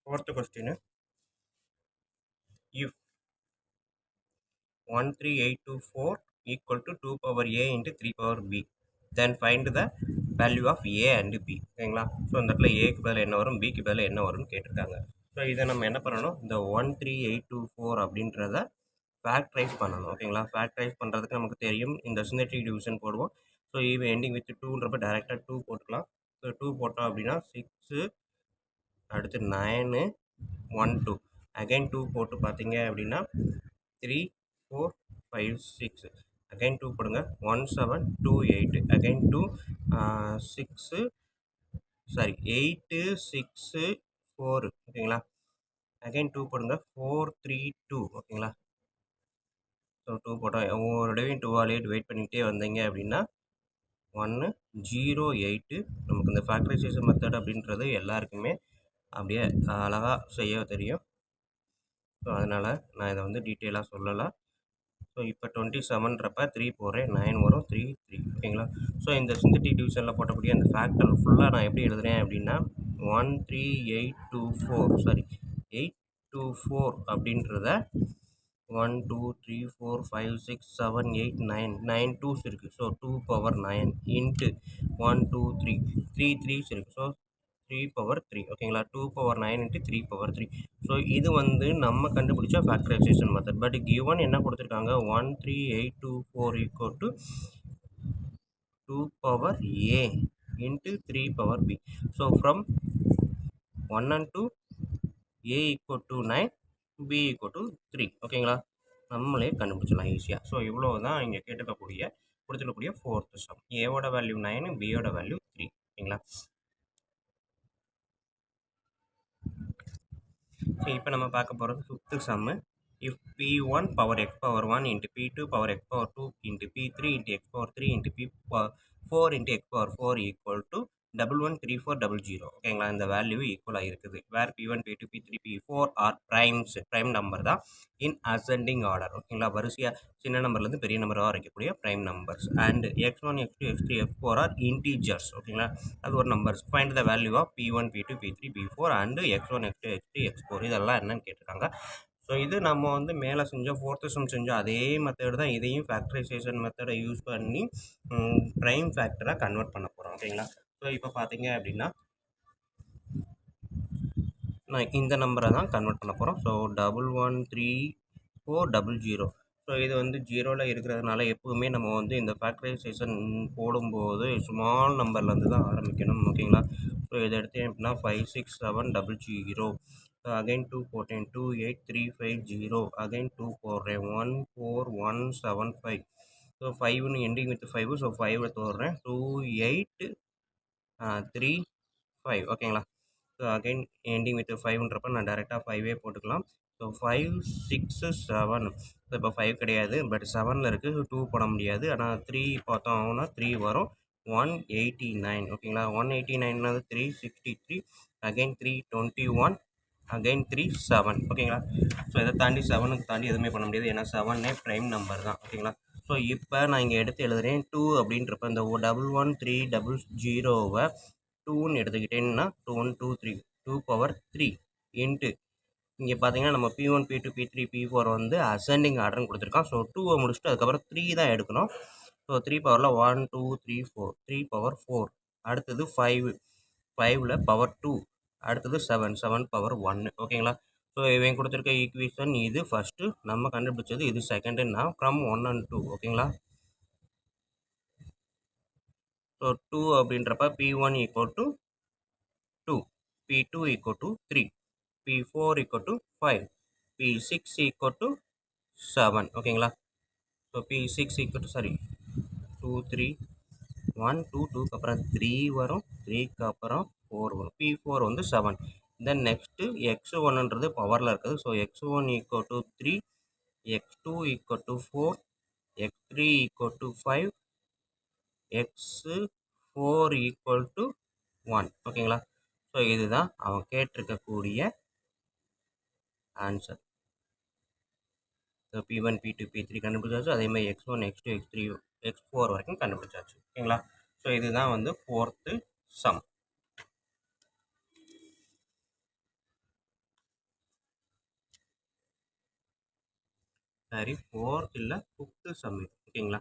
Fourth question, if 13824 equal to 2 power a into 3 power b, then find the value of a and b. ஓகேங்களா? So இந்த இடத்துல ஏக்கு பதில் என்ன வரும், பிக்கு பதில் என்ன வரும்னு கேட்டிருக்காங்க. ஸோ இதை நம்ம என்ன பண்ணணும், இந்த 13824 அப்படின்றத ஃபேக்டரைஸ் பண்ணணும். ஓகேங்களா? ஃபேக்டரைஸ் பண்ணுறதுக்கு நமக்கு தெரியும், இந்த சிமெட்ரிக் டிவிஷன் போடுவோம். ஸோ ஈவன் எண்டிங் வித் 2ன்றப்ப டேரெக்டாக 2 போட்டுக்கலாம். ஸோ 2 போட்டோம் அப்படின்னா 6, அடுத்து 9, 1 2 அகைன் 2 போட்டு பார்த்தீங்க அப்படின்னா 3 4 5 6 அகைன் 2 போடுங்க 1 7 2 8 அகைன் 2 6 சாரி 8 6 4 ஓகேங்களா. அகைன் 2 போடுங்க 4 3 2 ஓகேங்களா. ஸோ 2 போட்டோம் ஒவ்வொரு தடவையும் 2ஆலேயே வெயிட் பண்ணிக்கிட்டே வந்தீங்க அப்படின்னா 1 0 8. நமக்கு இந்த ஃபேக்டரைசேஷன் மெத்தட் அப்படின்றது எல்லாருக்குமே அப்படியே அழகாக செய்ய தெரியும். ஸோ அதனால் நான் இதை வந்து டீட்டெயிலாக சொல்லலை. ஸோ இப்போ 27ன்றப்ப 3 போடுறேன் 9 வரும் 3 3 ஓகேங்களா. ஸோ இந்த சிந்தட்டிக் டிவிஷனில் போட்டக்கூடிய அந்த ஃபேக்டர் ஃபுல்லாக நான் எப்படி எழுதுறேன் அப்படின்னா 13824 சாரி 824 அப்படின்றத 1 2 3 4 5 6 7 8 9 9 2s இருக்குது. ஸோ 2 பவர் 9 இன்ட்டு 1 2 3 3 3s இருக்குது. ஸோ 3 பவர் 3 ஓகேங்களா. 2 பவர் 9 இன்ட்டு 3 பவர் 3. ஸோ இது வந்து நம்ம கண்டுபிடிச்ச ஃபேக்டரைசேஷன் மெத்தட். பட் கிவன் என்ன கொடுத்துருக்காங்க, 13824 equal to 2 power a into 3 power b. So from 1 and 2 a equal to 9, b equal to 3 ஓகேங்களா. நம்மளே கண்டுபிடிச்சலாம் ஈஸியாக. ஸோ இவ்வளோ தான் இங்கே கொடுத்துருக்கக்கூடிய ஃபோர்த்து சம். ஏவோட வேல்யூ 9, பியோட வேல்யூ 3 ஓகேங்களா. ஸோ இப்போ நம்ம பார்க்க போகிறது fifth sum. If p1 power x power 1 into p2 power x power 2 into p3 into x power 3 into p4 into x power 4 equal to 113400 ஓகேங்களா. இந்த வேல்யூ ஈக்குவலாக இருக்குது. வேர் p1 p2 p3 p4 R prime number தான் இன் ascending order ஓகேங்களா. வரிசையாக சின்ன நம்பர்லேருந்து பெரிய நம்பராக வரைக்கக்கூடிய prime numbers. And x1 x2 x3 x4 are integers ஓகேங்களா. அது ஒரு numbers. Find the value of p1 p2 p3 p4 and x1 x2 x3 x4 இதெல்லாம் என்னன்னு கேட்டிருக்காங்க. ஸோ இது நம்ம வந்து மேலே செஞ்சோம், ஃபோர்த்து சம் செஞ்சோம், அதே மெத்தட் தான் இதையும் ஃபேக்டரைசேஷன் மெத்தடை யூஸ் பண்ணி ப்ரைம் ஃபேக்டராக கன்வெர்ட் பண்ண போகிறோம் ஓகேங்களா. ஸோ இப்போ பார்த்தீங்க அப்படின்னா நான் இந்த நம்பரை தான் கன்வெர்ட் பண்ண போகிறோம். ஸோ 113400. ஸோ இது வந்து ஜீரோவில் இருக்கிறதுனால எப்போவுமே நம்ம வந்து இந்த ஃபேக்டரைசேஷன் போடும்போது ஸ்மால் நம்பர்லேருந்து தான் ஆரம்பிக்கணும் ஓகேங்களா. ஸோ இதை எடுத்தேன் அப்படின்னா 56700. ஸோ அகைன் 2 போட்டேன் 28350. அகைன் 2 போடுறேன் 14175. ஸோ 5ன்னு எண்டிங் வித் 5. ஸோ 5 போடுறேன் 2835 ஓகேங்களா. ஸோ அகைன் எண்டிங் வித் 5ன்றப்ப நான் டேரெக்டாக 5 போட்டுக்கலாம். ஸோ 5 6 7. ஸோ இப்போ 5 கிடையாது, பட் 7ல் இருக்குது. 2 போட முடியாது. ஆனால் 3 பார்த்தோம்னா 3 வரும் 189 ஓகேங்களா. 189 363 அகைன் 321 அகைன் 3 7 ஓகேங்களா. ஸோ இதை தாண்டி 7க்கு தாண்டி எதுவுமே பண்ண முடியாது, ஏன்னா 7 ப்ரைம் நம்பர் தான் ஓகேங்களா. ஸோ இப்போ நான் இங்கே எடுத்து எழுதுகிறேன் 2 அப்படின்றப்ப இந்த 11300வை 2ன்னு எடுத்துக்கிட்டேன்னா 2 1 2 3 2 பவர் 3 இன்ட்டு இங்கே பார்த்தீங்கன்னா நம்ம p1 p2 p3 p4 வந்து அசெண்டிங் ஆர்டர்னு கொடுத்துருக்கோம். ஸோ 2வை முடிச்சுட்டு அதுக்கப்புறம் 3 தான் எடுக்கணும். ஸோ 3 பவரில் 1 2 3 4 3 பவர் 4. அடுத்தது 5 5ல் பவர் 2. அடுத்தது 7 7 பவர் 1 ஓகேங்களா. ஸோ இவன் கொடுத்துருக்க ஈக்குவேஷன் இது ஃபஸ்ட்டு, நம்ம கண்டுபிடிச்சது இது செகண்டுன்னா ஃப்ரம் 1 and 2 ஓகேங்களா. ஸோ 2 அப்படின்றப்ப p1 equal to 2, p2 equal to 3, p4 equal to 5, p6 equal to 7 ஓகேங்களா. ஸோ p6 equal to 2 3 1 2 2க்கு அப்புறம் 3 வரும், 3க்கு அப்புறம் 4 வரும், p4 வந்து 7. தென் நெக்ஸ்ட்டு x1ன்றது பவரில் இருக்குது. So x1 equal to 3, x2 equal to 4, x3 equal to 5, x4 equal to 1 ஓகேங்களா. ஸோ இதுதான் அவன் கேட்டிருக்கக்கூடிய answer. So p1 p2 p3 கண்டுபிடிச்சாச்சு. அதே மாதிரி x1 x2 x3 x4 வரைக்கும் கண்டுபிடிச்சாச்சு ஓகேங்களா. ஸோ இதுதான் வந்து ஃபோர்த்து சம். சாரி 4th இல்லை 5th சம் இது. ஓகேங்களா?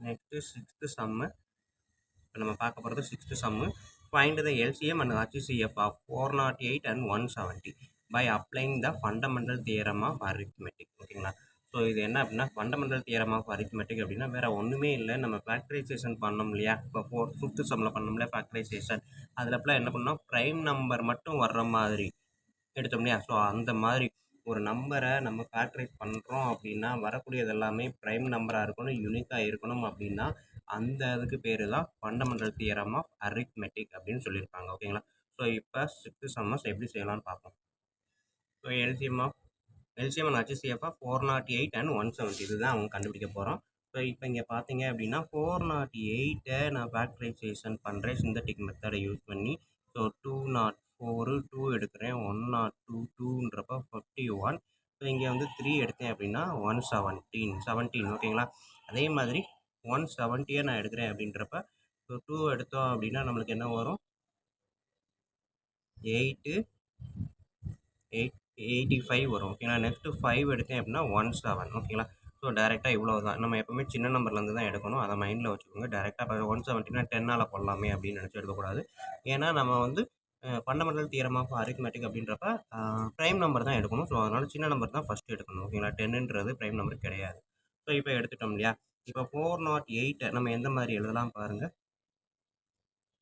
Next 6th sum. இப்போ நம்ம பார்க்க போகிறது 6th sum. Find the LCM and HCF of 408 and 170 by applying the fundamental theorem of arithmetic. ஓகேங்களா? ஸோ இது என்ன அப்படின்னா ஃபண்டமெண்டல் தியரம் ஆஃப் அரித்மெட்டிக் அப்படின்னா வேறு ஒன்றுமே இல்லை. நம்ம ஃபேக்டரைசேஷன் பண்ணோம் இல்லையா? இப்போ 5th சம்மில் பண்ணோம் இல்லையா ஃபேக்டரைசேஷன். அதில் அப்பலாம் என்ன பண்ணோம், ப்ரைம் நம்பர் மட்டும் வர்ற மாதிரி எடுத்தோம் இல்லையா? ஸோ அந்த மாதிரி ஒரு நம்பரை நம்ம ஃபேக்டரைஸ் பண்ணுறோம் அப்படின்னா வரக்கூடியது எல்லாமே ப்ரைம் நம்பராக இருக்கணும், யூனிக்காக இருக்கணும். அப்படின்னா அந்த இதுக்கு பேர் தான் ஃபண்டமெண்டல் தியரம் ஆஃப் அரித்மெட்டிக் அப்படின்னு சொல்லியிருப்பாங்க. ஓகேங்களா? ஸோ இப்போ 6th சம்மஸ் எப்படி செய்யலாம்னு பார்ப்போம். So LCM and HCF of 408 and 170 இதுதான் அவங்க கண்டுபிடிக்க போகிறோம். ஸோ இப்போ இங்கே பார்த்தீங்க அப்படின்னா 408 நான் ஃபேக்டரைசேஷன் பண்ணுறேன் சிந்தட்டிக் மெத்தடை யூஸ் பண்ணி. ஸோ 204 2 எடுக்கிறேன், 102 2ன்றப்போ 51. ஸோ இங்கே வந்து 3 எடுத்தேன் அப்படின்னா 117. ஓகேங்களா? அதே மாதிரி 170 நான் எடுக்கிறேன் அப்படின்றப்ப ஸோ 2 எடுத்தோம் அப்படின்னா நம்மளுக்கு என்ன வரும், 85 வரும். ஓகேங்களா? நெக்ஸ்ட்டு 5 எடுத்தேன் அப்படின்னா 17. ஓகேங்களா? ஸோ டேரெக்டாக இவ்வளோ தான். நம்ம எப்போவுமே சின்ன நம்பர்லேருந்து தான் எடுக்கணும், அதை மைண்டில் வச்சுக்கோங்க. டேரெக்டாக இப்போ 170னா 10ஆல் போடலாமே அப்படின்னு நினச்சி எடுக்கக்கூடாது. ஏன்னா நம்ம வந்து ஃபண்டமெண்டல் தியரம் ஆஃப் அரித்மெட்டிக் அப்படின்றப்ப ப்ரைம் நம்பர் தான் எடுக்கணும். ஸோ அதனால் சின்ன நம்பர் தான் ஃபஸ்ட்டு எடுக்கணும். ஓகேங்களா? 10ன்றது ப்ரைம் நம்பர் கிடையாது. ஸோ இப்போ எடுத்துட்டோம் இல்லையா? இப்போ 408 நம்ம எந்த மாதிரி எழுதலாம் பாருங்கள்.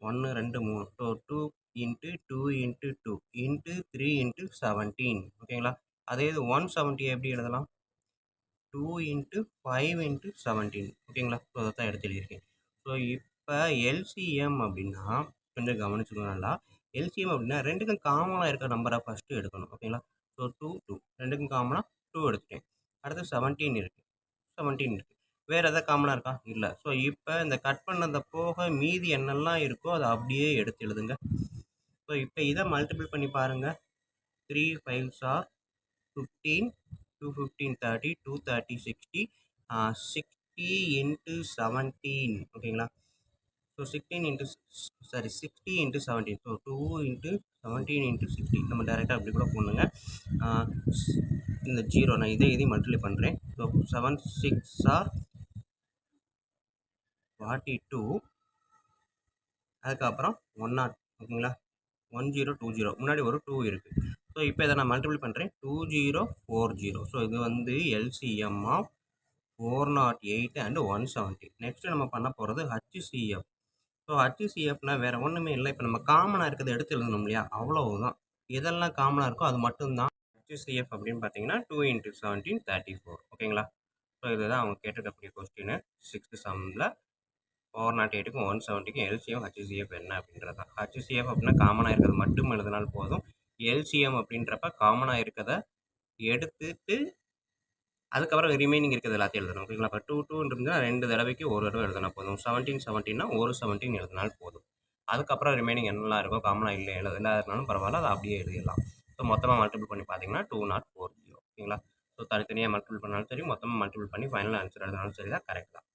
1 2 3. So 2 into 2 into 2 into 3 into 17. ஓகேங்களா? அதே இது 170 எப்படி எழுதலாம், 2 இன்ட்டு 5 இன்ட்டு 17. ஓகேங்களா? ஸோ அதை தான் எடுத்து எழுதியிருக்கேன். ஸோ இப்போ எல்சிஎம் அப்படின்னா கொஞ்சம் கவனிச்சுக்கணும் நல்லா. எல்சிஎம் அப்படின்னா ரெண்டுக்கும் காமனாக இருக்க நம்பரை ஃபஸ்ட்டு எடுக்கணும். ஓகேங்களா? ஸோ 2 ரெண்டுக்கும் காமனாக 2 எடுத்துட்டேன். அடுத்து 17 இருக்குது, 17 இருக்குது. வேறு எதாவது காமனாக இருக்கா? இல்லை. ஸோ இப்போ இந்த கட் பண்ணதை போக மீதி என்னெல்லாம் இருக்கோ அதை அப்படியே எடுத்து எழுதுங்க. ஸோ இப்போ இதை மல்டிபிள் பண்ணி பாருங்கள். 3 5s are 15, 2 15 30, 2 30 60, 60 இன்ட்டு 17. ஓகேங்களா? So 60 into 17. So 2 into 17 into 60 நம்ம டேரெக்டாக அப்படி கூட போடணுங்க. இந்த 0 நான் இதையும் மல்டிப்ளை பண்ணுறேன். So 7 6 are 42. அதுக்கப்புறம் 10. ஓகேங்களா? 1020 முன்னாடி ஒரு 2 இருக்குது. ஸோ இப்போ இதை நான் மல்டிபிள் பண்ணுறேன். 2040. ஸோ இது வந்து எல்சிஎம் ஆஃப் 408 அண்ட் 170. நெக்ஸ்ட்டு நம்ம பண்ண போகிறது ஹச்சிசிஎஃப். ஸோ ஹச்சிசிஎஃப்னா வேறு ஒன்றுமே இல்லை. இப்போ நம்ம காமனாக இருக்கிறத எடுத்து எழுதணும் இல்லையா? அவ்வளவுதான். எதெல்லாம் காமனாக இருக்கோ அது மட்டும்தான் ஹச்சிசிஎஃப் அப்படின்னு பார்த்தீங்கன்னா 2 இன்ட்டு 17 34. ஓகேங்களா? ஸோ இதுதான் அவங்க கேட்டிருக்கக்கூடிய கொஸ்டின் 6th சம்மில். 408க்கும் 170க்கும் எல்சிஎம் ஹச்சிசிஎஃப் என்ன அப்படின்றது தான். ஹச்சிசிஎஃப் அப்படின்னா காமனாக இருக்கிறது மட்டும் எழுதினால் போதும். எல்சிஎம் அப்படின்றப்ப காமனாக இருக்கிறத எடுத்துட்டு அதுக்கப்புறம் ரிமைனிங் இருக்கிறது எல்லாத்தையும் எழுதணும். ஓகேங்களா? இப்போ 2 2 இருந்தால் 2 தடவைக்கு ஒரு தடவை எழுதினா போதும். 17 17னா ஒரு 17 எழுதினால் போதும். அதுக்கப்புறம் ரிமைனிங் என்னெல்லாம் இருக்கோ காமனாக இல்லை இல்லாததுனாலும் பரவாயில்ல, அதை அப்படியே எழுதிடலாம். ஸோ மொத்தமாக மல்டிபிள் பண்ணி பார்த்தீங்கன்னா 2040. ஓகேங்களா? ஸோ தனித்தனியாக மல்டிபிள் பண்ணாலும் சரி, மொத்தமாக மல்டிபிள் பண்ணி ஃபைனல் ஆன்சர் எழுதினாலும் சரி தான் கரெக்ட் தான்.